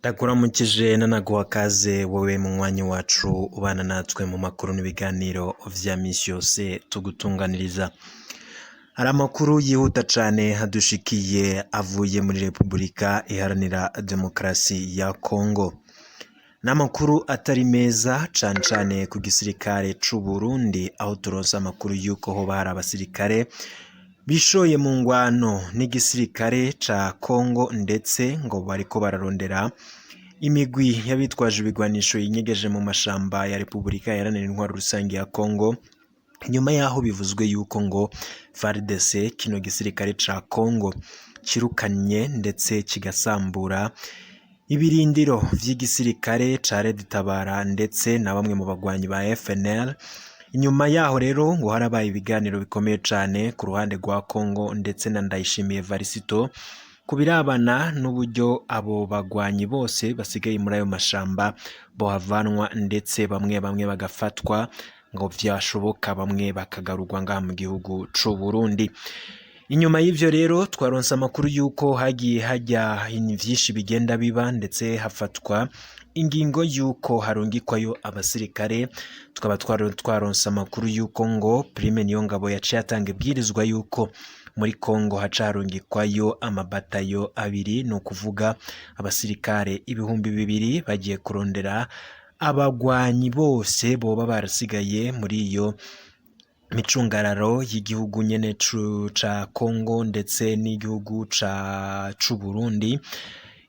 Ndakuramukije nanaguha kaze wowe mu mwanya wacu ubana natwe mu makuru n'ibiganiro vya misi yose tugutunganiriza. Hari amakuru yihuta cane hadushikiye avuye muri Repubulika Iharanira Demokarasi ya Kongo. N'amakuru atari meza cane cane ku gisirikare c'u Burundi, aho turonse amakuru yuko hoba hari abasirikare bishoye mu ngwano n'igisirikare ca Kongo, ndetse ngo bariko bararondera imigwi y'abitwaje ibigwanisho yinyegeje mu mashamba ya Repubulika Iharanira Intwaro Rusangi ya Kongo. Nyuma yaho bivuzwe yuko ngo FARDC, kino gisirikare ca Kongo, cirukanye ndetse kigasambura ibirindiro vy'igisirikare ca Red Tabara ndetse na bamwe mu bagwanyi ba FNL. Inyuma yaho rero ngo harabaye ibiganiro bikomeye cane ku ruhande rwa Kongo ndetse na Ndayishimiye Varisito kubirabana n'uburyo abo bagwanyi bose basigaye muri ayo mashamba bohavanwa ndetse bamwe bamwe bagafatwa, ngo vyashoboka bamwe bakagarurwa ngaha mu gihugu c'u Burundi. Inyuma y'ivyo rero twaronse amakuru yuko hagiye hajya vyinshi bigenda biba, ndetse hafatwa ingingo yuko harungikwayo abasirikare. Tukaba twaronse amakuru yuko ngo Prime Niyongabo yaciye atanga ibwirizwa yuko muri Kongo haca harungikwayo amabatayo abiri, ni ukuvuga abasirikare 2,000 bagiye kurondera abagwanyi bose boba barasigaye muri iyo micungararo y'igihugu nyene ca Kongo ndetse n'igihugu c'u Burundi.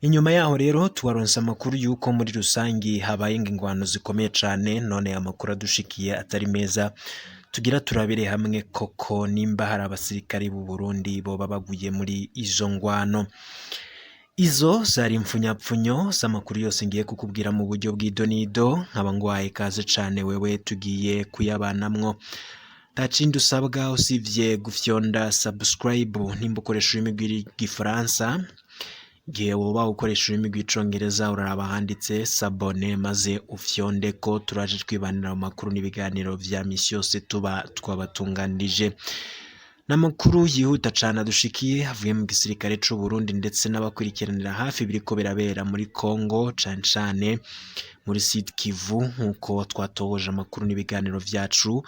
Inyuma yaho rero tuwaronse amakuru yuko muri rusangi habaye ingwano zikomeye cane. None amakuru adushikiye atari meza, tugira turabire hamwe koko nimba hari abasirikare b'u Burundi boba baguye muri izo ngwano. Izo zari impfunyapfunyo z'amakuru yose ngiye kukubwira mu buryo bw'idonido, nkaba ngwaye kaze cane wewe tugiye kuyabanamwo. Ntacindi usabwa usivye gufyonda subscribe nimba ukoresha ururimi rw'igifaransa. Gihe woba ukoresha ururimi rw'icongereza uraraba handitse s'abone maze ufyonde ko turaje twibanira mu makuru n'ibiganiro vya misi yose tuba twabatunganirije. N'amakuru yihuta cane adushikiye avuye mu gisirikare c'u Burundi ndetse n'abakurikiranira hafi biriko birabera muri Kongo, cane cane muri Sud Kivu, nkuko twatohoje amakuru n'ibiganiro vyacu.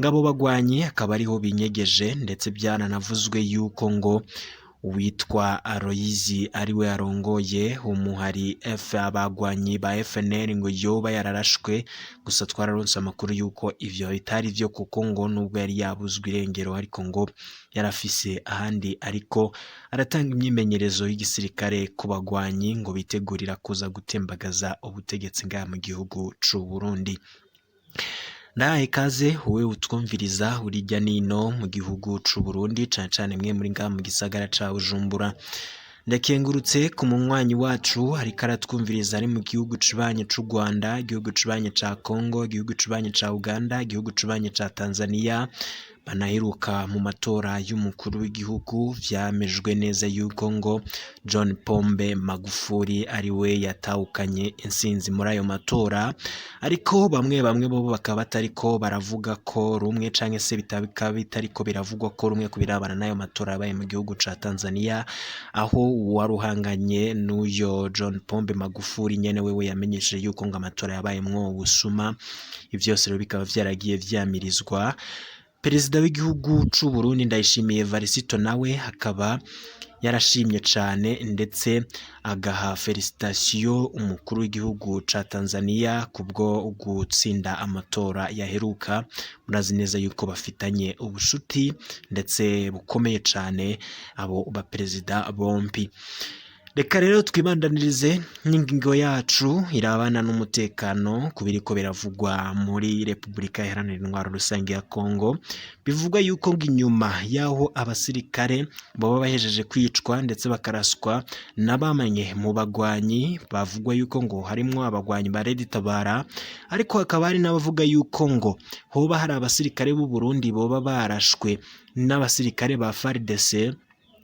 Ngabo bagwanyi akaba ariho binyegeje, ndetse byananavuzwe yuko ngo uwitwa Aloyizi ariwe arongoye umuhari abagwanyi ba FNL ngo yoba yararashwe. Gusa twararonse amakuru yuko ivyo bitari vyo, kuko ngo nubwo yari yabuzwe irengero ariko ngo yarafise ahandi ariko aratanga imyimenyerezo y'igisirikare ku bagwanyi ngo bitegurira kuza gutembagaza ubutegetsi ngaha mu gihugu c'u Burundi. Ndahaye kaze wowe utwumviriza urijya nino mu gihugu c'u Burundi, cane cane mwe muri ngaha mu gisagara ca Bujumbura. Ndakengurutse ku munywanyi wacu ariko aratwumviriza ari mu gihugu cibanye c'u Rwanda, igihugu cibanye ca Kongo, igihugu cibanye ca Uganda, igihugu cibanye ca Tanzania. Banaheruka mu matora y'umukuru w'igihugu, vyamejwe neza yuko ngo John Pombe Magufuli ariwe yatahukanye intsinzi muri ayo matora, ariko bamwe bamwe bo bakaba batariko baravuga ko rumwe, canke se bitariko biravugwa ko rumwe kubirabana n'ayo matora yabaye mu gihugu ca Tanzania, aho uwaruhanganye n'uyo John Pombe Magufuli nyene wewe yamenyesheje yuko ngo amatora yabayemwo ubusuma. Ivyo vyose rero bikaba vyaragiye vyamirizwa. Perezida w'igihugu c'u Burundi Ndayishimiye Varisito nawe akaba yarashimye cane ndetse agaha felicitation umukuru w'igihugu ca Tanzania kubwo gutsinda amatora yaheruka. Murazi neza yuko bafitanye ubushuti ndetse bukomeye cane abo baperezida bompi. Reka rero twibandanirize n'ingingo yacu irabana n'umutekano kubiriko biravugwa muri Repubulika Iharanira Intwaro Rusangi ya Kongo. Bivugwa yuko ngo inyuma yaho abasirikare baba bahejeje kwicwa ndetse bakaraswa nabamanye mu bagwanyi, bavugwa yuko ngo harimwo abagwanyi ba Red Tabara, ariko hakaba hari n'abavuga yuko ngo hoba hari abasirikare b'u Burundi boba barashwe n'abasirikare ba FARDC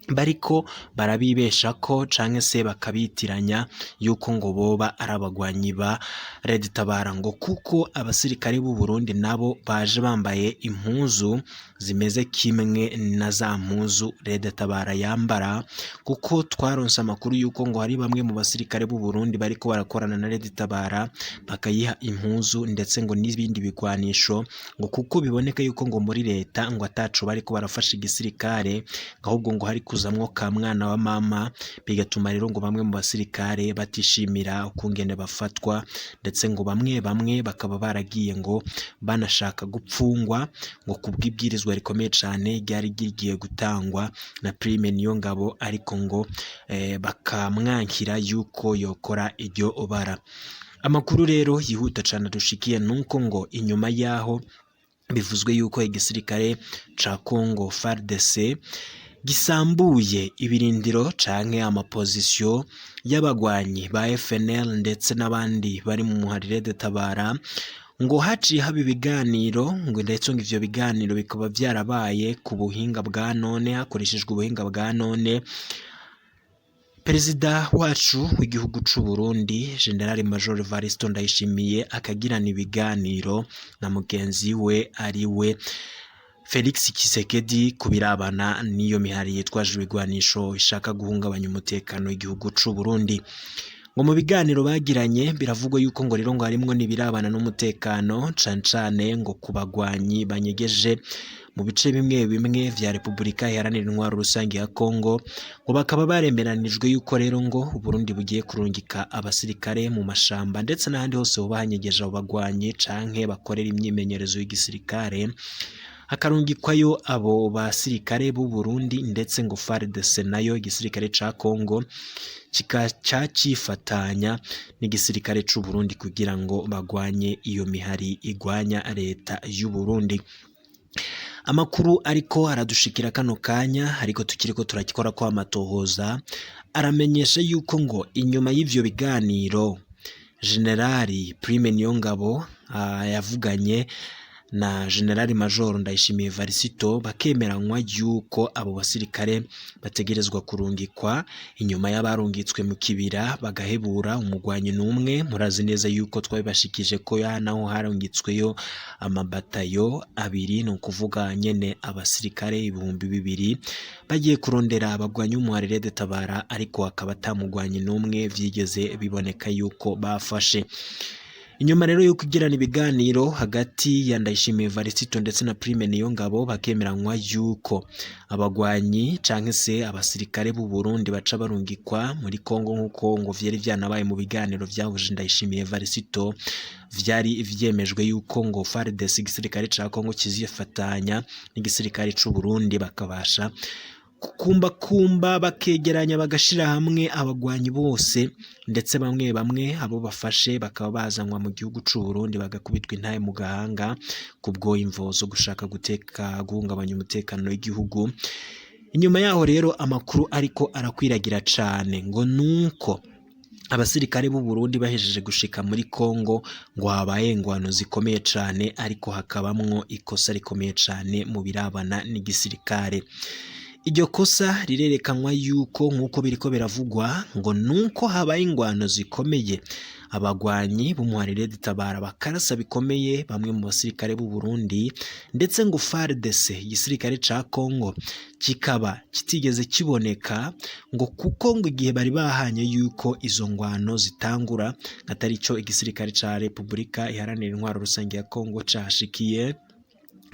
bariko barabibesha ko canke se bakabitiranya yuko ngo boba ari abagwanyi ba Red Tabara, ngo kuko abasirikare b'u Burundi nabo baje bambaye impuzu zimeze kimwe na za mpuzu Red Tabara yambara, kuko twaronse amakuru yuko ngo hari bamwe mu basirikare b'u Burundi bariko barakorana na Red Tabara bakayiha impuzu ndetse ngo n'ibindi bigwanisho, ngo kuko biboneka yuko ngo muri leta ngo ataco bariko barafasha igisirikare, ahubwo ngo hari kuzamwo ka mwana wa mama, bigatuma rero ngo bamwe mu basirikare batishimira ukungene bafatwa, ndetse ngo bamwe bakaba baragiye ngo banashaka gupfungwa ngo kubw'ibwirizwa rikomeye cane ryari rigiye gutangwa na Prime Niyongabo, ariko ngo bakamwankira yuko yokora iryo bara. Amakuru rero yihuta cane dushikiye nuko ngo inyuma yaho bivuzwe yuko igisirikare ca Congo FARDC gisambuye ibirindiro canke amapozisiyo y'abagwanyi ba FNL ndetse n'abandi bari mu muhari Red Tabara, ngo haciye haba ibiganiro, ngo ndetse ngo ivyo biganiro bikaba vyarabaye ku buhinga bwa none, hakoreshejwe ubuhinga bwa none. Perezida wacu w'igihugu c'u Burundi General Major Evaristo Ndayishimiye akagirana ibiganiro na mugenzi we ari we Felix Tshisekedi kubirabana n'iyo mihari yitwaje ibigwanisho ishaka guhungabanya umutekano w'igihugu c'u Burundi. Ngo mu biganiro bagiranye biravugwa yuko ngo rero ngo harimwo n'ibirabana n'umutekano cane ngo kubagwanyi banyegeje mu bice bimwe vya Repubulika Iharanira Intwaro Rusange ya Congo, ngo bakaba baremeranijwe yuko rero ngo Burundi bugiye kurungika abasirikare mu mashamba ndetse n'ahandi hose ho banyegeje abo bagwanyi canke bakorera imyimenyerezo y'igisirikare, hakarungikwayo abo basirikare b'u Burundi, ndetse ngo FARDC nayo igisirikare ca Congo cifatanya n'igisirikare c'u Burundi kugira ngo bagwanye iyo mihari igwanya leta y'u Burundi. Amakuru ariko aradushikira kano kanya, ariko tukiriko turakora kwa amatohoza, aramenyesha yuko ngo inyuma y'ivyo biganiro Generali Prime Niyongabo yavuganye na General Major Ndayishimiye Varisito bakemeranywa yuko abo basirikare bategerezwa kurungikwa inyuma y'abarungitswe mu kibira bagahebura umugwanyi n'umwe. Murazi neza yuko twabibashikije ko naho harungitsweyo amabatayo abiri, no kuvuga nyene abasirikare 2,000 bagiye kurondera abagwanyi umuhari Red Tabara, ariko akaba atamugwanyi n'umwe vyigeze biboneka yuko bafashe. Inyuma rero yo kugirana ibiganiro hagati ya Ndayishimiye Varisito ndetse na Prime Niyongabo bakemeranywa yuko abagwanyi canke se abasirikare b'u Burundi baca barungikwa muri Congo, nkuko ngo vyari vyanabaye mu biganiro vyahuje Ndayishimiye Varisito, vyari vyemejwe yuko ngo FARDC igisirikare ca Congo kizifatanya n'igisirikare c'u Burundi bakabasha kumba bakegeranya bagashira hamwe abagwanyi bose, ndetse bamwe abo bafashe bakaba bazanwa mu gihugu c'u Burundi bagakubitwa intaye mu gahanga kubwo imvo zo gushaka guhungabanya umutekano w'igihugu. Inyuma yaho rero amakuru ariko arakwiragira cane ngo nuko abasirikare b'u Burundi bahejeje gushika muri Congo ngo habaye ingwano zikomeye cane, ariko hakabamwo ikosa rikomeye cane mu birabana n'igisirikare. Iryo kosa rirerekanwa yuko nkuko biriko biravugwa ngo nuko habaye ingwano zikomeye, abagwanyi b'umuhari Red Tabara bakarasa bikomeye bamwe mu basirikare b'u Burundi, ndetse ngo FARDC igisirikare ca Congo kikaba kitigeze kiboneka, ngo kuko ngo igihe bari bahanye yuko izo ngwano zitangura atari cyo igisirikare ca Repubulika Iharanira Intwaro Rusange ya Congo cashikiye,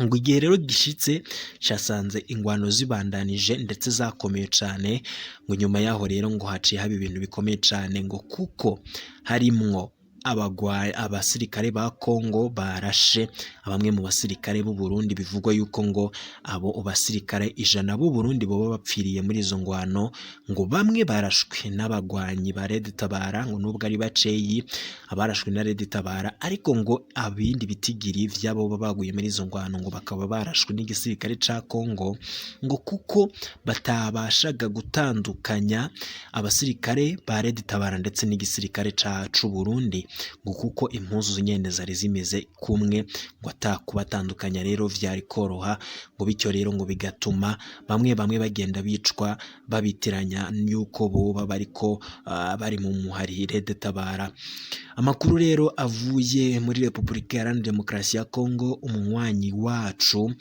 ngo igihe rero gishitse casanze ingwano zibandanije ndetse zakomeye cane. Ngo nyuma yaho rero ngo haciye haba ibintu bikomeye cane, ngo kuko harimwo abasirikare ba Congo barashe bamwe mu basirikare b'u Burundi, bivugwa yuko ngo abo basirikare 100 b'u Burundi boba bapfiriye muri izo ngwano, ngo bamwe barashwe n'abagwanyi ba Red Tabara, ngo nubwo ari baceyi abarashwe na Red Tabara, ariko ngo abindi bitigiri vyabo baguye muri izo ngwano ngo bakaba barashwe n'igisirikare ca Congo, ngo kuko batabashaga gutandukanya abasirikare ba Red Tabara ndetse n'igisirikare c'u Burundi. ngo kuko impuzu nyene zari zimeze kumwe ngo atakubatandukanya rero vyari koroha ngo bityo rero ngo bigatuma bamwe bagenda bicwa babitiranya yuko boba bariko bari mu muhari Red Tabara. Amakuru rero avuye muri Repubulika Iharanira Demokarasi ya Kongo, umunywanyi wacu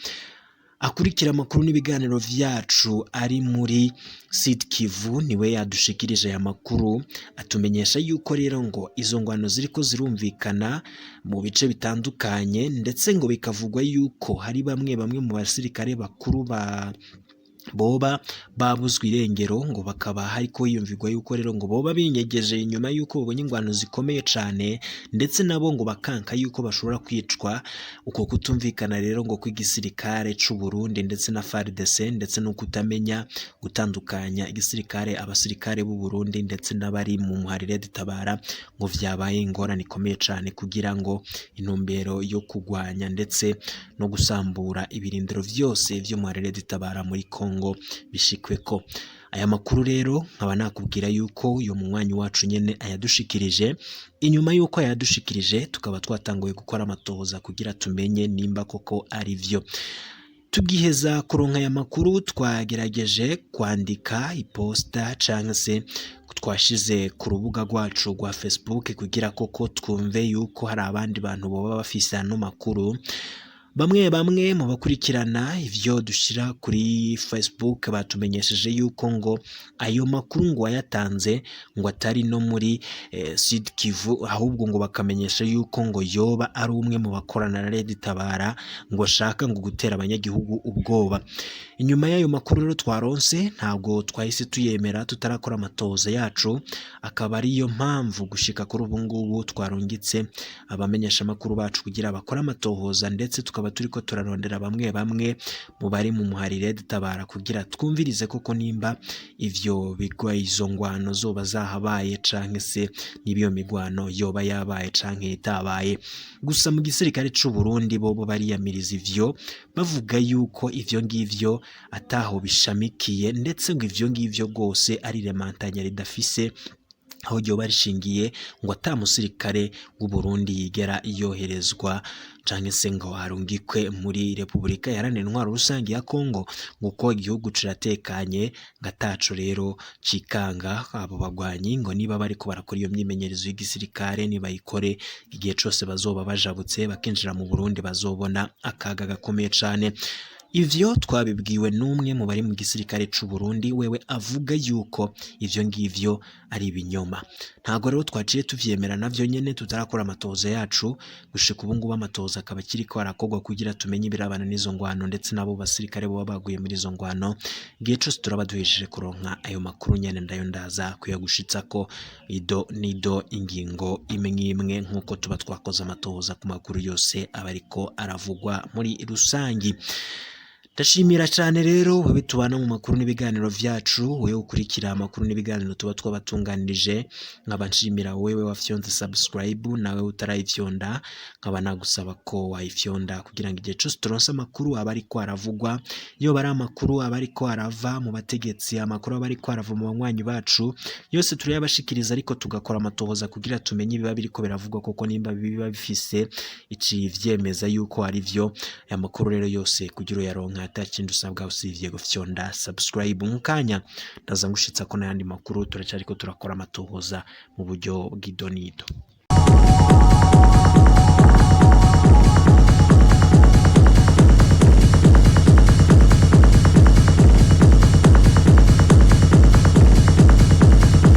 akurikira amakuru n'ibiganiro vyacu ari muri Sud Kivu niwe yadushikirije aya makuru, atumenyesha yuko rero ngo izo ngwano ziriko zirumvikana mu bice bitandukanye, ndetse ngo bikavugwa yuko hari bamwe mu basirikare bakuru boba babuzwe irengero, ngo bakaba hariko yiyumvirwa yuko rero ngo boba binyegeje inyuma yuko babonye ingwano zikomeye cane, ndetse nabo ngo bakanka yuko bashobora kwicwa. Uko kutumvikana rero ngo kw'igisirikare c'u Burundi ndetse na FARDC, ndetse no kutamenya gutandukanya abasirikare b'u Burundi ndetse n'abari mu muhari Red Tabara, ngo vyabaye ingorane ikomeye cane kugira ngo intumbero yo kugwanya ndetse no gusambura ibirindiro vyose vyo muhari Red Tabara muri Kongo bishikweko. Aya makuru rero nkaba nakubwira yuko uyu munywanyi wacu nyene ayadushikirije. Inyuma yuko ayadushikirije tukaba twatanguye gukora amatohoza kugira tumenye nimba koko ari vyo. Tugiheza kuronka aya makuru twagerageje kwandika iposta canke se twashize ku rubuga rwacu rwa Facebook kugira koko twumve yuko hari abandi bantu boba bafise ano makuru. Bamwe mu bakurikirana ivyo dushira kuri Facebook batumenyesheje yuko ngo ayo makuru ngo wayatanze ngo atari no muri Sud Kivu, ahubwo ngo bakamenyesha yuko ngo yoba ari umwe mu bakorana na Red Tabara ngo shaka ngo gutera abanyagihugu ubwoba. Inyuma y'ayo makuru rero twaronse ntabwo twahise tuyemera tutarakora amatohoza yacu, akaba ariyo mpamvu gushika kuri ubu ngubu twarungitse abamenyesha makuru bacu kugira bakora amatohoza, ndetse tukaba turiko turarondera bamwe mu bari mu muhari Red Tabara kugira twumvirize koko nimba ivyo bigwa izo ngwano zoba zahabaye canke se nibiyo migwano yoba yabaye canke itabaye. Gusa mu gisirikare c'u Burundi bobo bariyamiriza ivyo bavuga yuko ivyo ngivyo ataho bishamikiye, ndetse ngo ivyo ngivyo rwose ari remantanya ridafise aho ryoba rishingiye, ngo ata musirikare w'u Burundi yigera yoherezwa canke se ngo harungikwe muri Repubulika Iharanira Intwaro Rusange ya Kongo, nguko igihugu ciratekanye ngataco rero cikanga abo bagwanyi ngo niba bariko barakora iyo myimenyerezo y'igisirikare nibayikore, igihe cose bazoba bajabutse bakinjira mu Burundi bazobona akaga gakomeye cane. Ivyo twabibwiwe n'umwe mu bari mu gisirikare c'u Burundi, wewe avuga yuko ivyo ngivyo ari ibinyoma. Ntago rero twaciye tuvyemera navyo nyene tutarakora amatohoza yacu. Gushika ubu ngubu amatohoza akaba kiriko arakorwa kugira tumenye ibirabana n'izo ngwano, ndetse nabo basirikare boba baguye muri izo ngwano. Igihe cose turaba duhejeje kuronka ayo makuru nyene ndayo ndaza kuyagushitsako ido nido ingingo imwe nkuko tuba twakoze amatohoza ku makuru yose abariko aravugwa muri rusangi. Ndashimira cyane rero wewe tubana mu makuru n'ibiganiro vyacu, wewe ukurikira amakuru n'ibiganiro tuba twabatunganirije. Nkaba nshimira wewe wafyonze subscribe, nawe utarayifyonda nkaba nagusaba ko wayifyonda kugira ngo igihe cyose turonse amakuru abariko aravugwa, iyo bari amakuru abariko arava mu bategetsi, amakuru abariko arava mu banywanyi bacu, yose turayabashikiriza, ariko tugakora amatohoza kugira tumenye biba biriko biravugwa koko nimba biba bifise ivyemeza yuko ari vyo. Aya makuru rero yose kugira uyaronka atakindi usabwa usivye gufyonda subscribe. Mukanya ndaza ngushitsa ko n'ayandi makuru turacariko turakora amatohoza mu buryo bw'idonido.